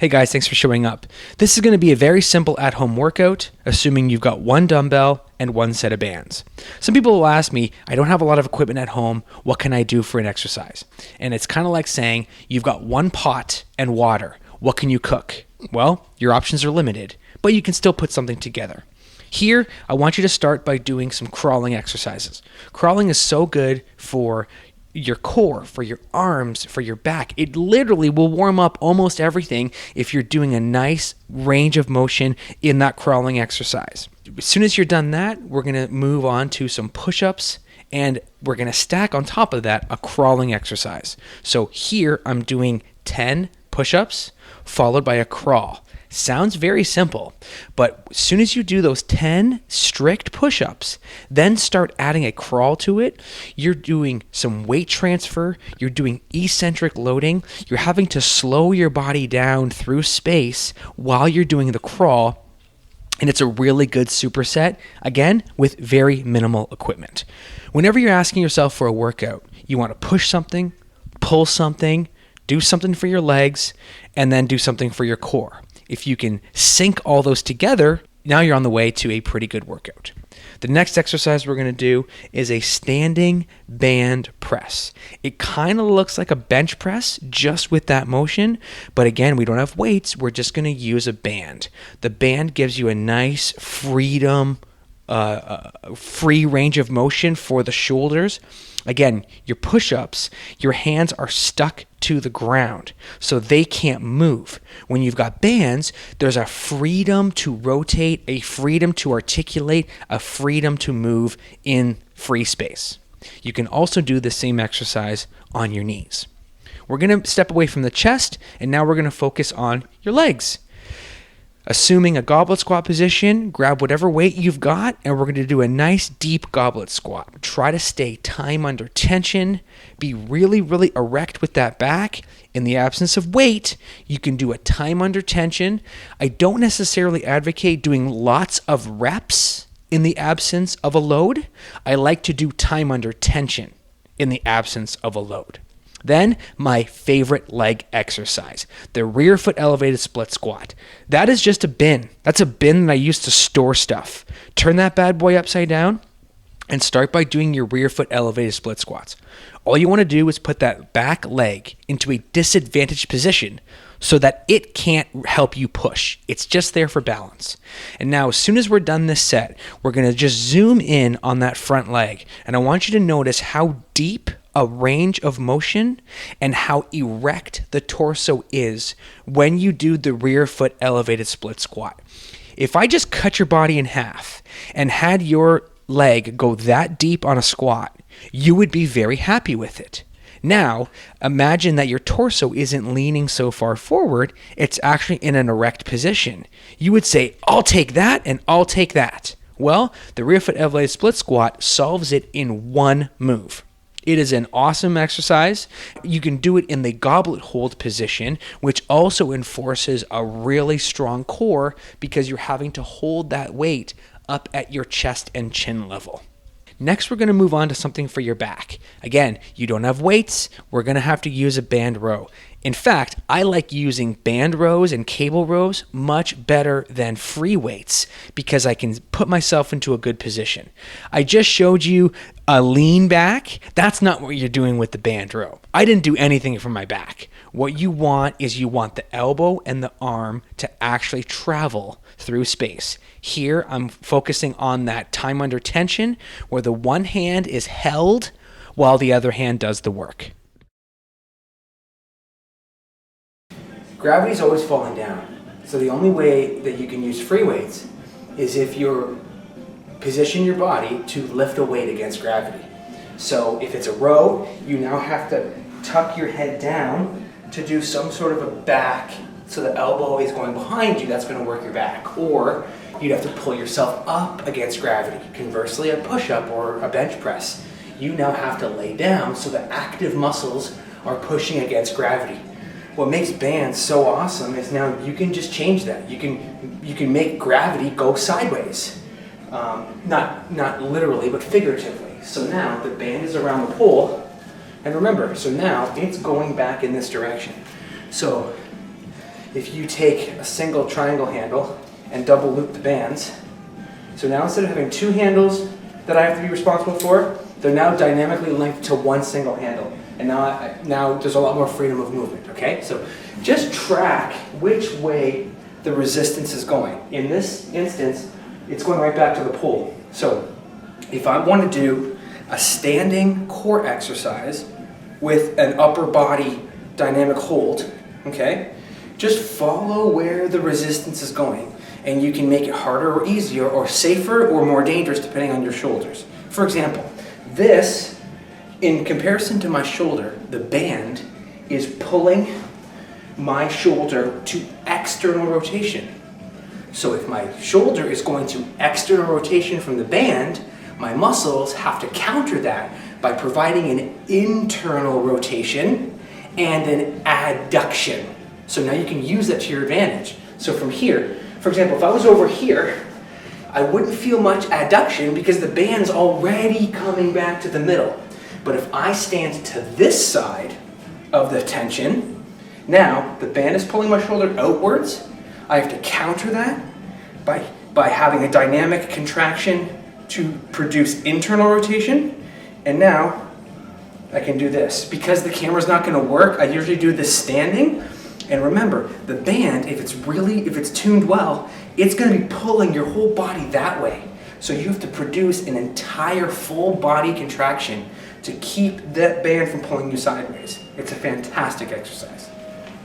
Hey guys, thanks for showing up. This is going to be a very simple at-home workout, assuming you've got one dumbbell and one set of bands. Some people will ask me, I don't have a lot of equipment at home, what can I do for an exercise? And it's kind of like saying, you've got one pot and water, what can you cook? Well, your options are limited, but you can still put something together. Here, I want you to start by doing some crawling exercises. Crawling is so good for your core, for your arms, for your back. It literally will warm up almost everything if you're doing a nice range of motion in that crawling exercise. As soon as you're done that, we're going to move on to some push-ups, and we're going to stack on top of that a crawling exercise. So here I'm doing 10 push-ups followed by a crawl. Sounds very simple, but as soon as you do those 10 strict push-ups, then start adding a crawl to it, you're doing some weight transfer, you're doing eccentric loading, you're having to slow your body down through space while you're doing the crawl, and it's a really good superset, again, with very minimal equipment. Whenever you're asking yourself for a workout, you want to push something, pull something, do something for your legs, and then do something for your core. If you can sync all those together, now you're on the way to a pretty good workout. The next exercise we're going to do is a standing band press. It kind of looks like a bench press just with that motion, but again, we don't have weights. We're just going to use a band. The band gives you a nice freedom, free range of motion for the shoulders. Again, your push-ups, your hands are stuck to the ground, so they can't move. When you've got bands, there's a freedom to rotate, a freedom to articulate, a freedom to move in free space. You can also do the same exercise on your knees. We're going to step away from the chest, and now we're going to focus on your legs. Assuming a goblet squat position, grab whatever weight you've got, and we're going to do a nice deep goblet squat. Try to stay time under tension. Be really, really erect with that back. In the absence of weight, you can do a time under tension. I don't necessarily advocate doing lots of reps in the absence of a load. I like to do time under tension in the absence of a load. Then, my favorite leg exercise, the rear foot elevated split squat. That is just a bin. That's a bin that I use to store stuff. Turn that bad boy upside down and start by doing your rear foot elevated split squats. All you want to do is put that back leg into a disadvantaged position so that it can't help you push. It's just there for balance. And now, as soon as we're done this set, we're going to just zoom in on that front leg. And I want you to notice how deep a range of motion and how erect the torso is when you do the rear foot elevated split squat. If I just cut your body in half and had your leg go that deep on a squat, you would be very happy with it. Now, imagine that your torso isn't leaning so far forward, it's actually in an erect position. You would say, I'll take that and I'll take that. Well, the rear foot elevated split squat solves it in one move. It is an awesome exercise. You can do it in the goblet hold position, which also enforces a really strong core because you're having to hold that weight up at your chest and chin level. Next, we're going to move on to something for your back. Again, you don't have weights. We're going to have to use a band row. In fact, I like using band rows and cable rows much better than free weights because I can put myself into a good position. I just showed you a lean back. That's not what you're doing with the band row. I didn't do anything for my back. What you want is you want the elbow and the arm to actually travel through space. Here, I'm focusing on that time under tension where the one hand is held while the other hand does the work. Gravity is always falling down. So the only way that you can use free weights is if you position your body to lift a weight against gravity. So if it's a row, you now have to tuck your head down to do some sort of a back, so the elbow is going behind you. That's going to work your back. Or you'd have to pull yourself up against gravity. Conversely, a push-up or a bench press, you now have to lay down so the active muscles are pushing against gravity. What makes bands so awesome is now you can just change that. You can make gravity go sideways. Not literally, but figuratively. So now the band is around the pole, and remember, so now it's going back in this direction. So if you take a single triangle handle and double loop the bands, so now instead of having two handles that I have to be responsible for, they're now dynamically linked to one single handle. And now there's a lot more freedom of movement, okay? So just track which way the resistance is going. In this instance, it's going right back to the pole. So if I want to do a standing core exercise with an upper body dynamic hold, okay, just follow where the resistance is going, and you can make it harder or easier or safer or more dangerous depending on your shoulders. For example, this, in comparison to my shoulder, the band is pulling my shoulder to external rotation. So if my shoulder is going to external rotation from the band, my muscles have to counter that by providing an internal rotation and an adduction. So now you can use that to your advantage. So from here, for example, if I was over here, I wouldn't feel much adduction because the band's already coming back to the middle. But if I stand to this side of the tension, now the band is pulling my shoulder outwards. I have to counter that by having a dynamic contraction to produce internal rotation. And now I can do this. Because the camera's not going to work, I usually do this standing. And remember, the band, if it's tuned well, it's going to be pulling your whole body that way. So you have to produce an entire full body contraction to keep that band from pulling you sideways. It's a fantastic exercise.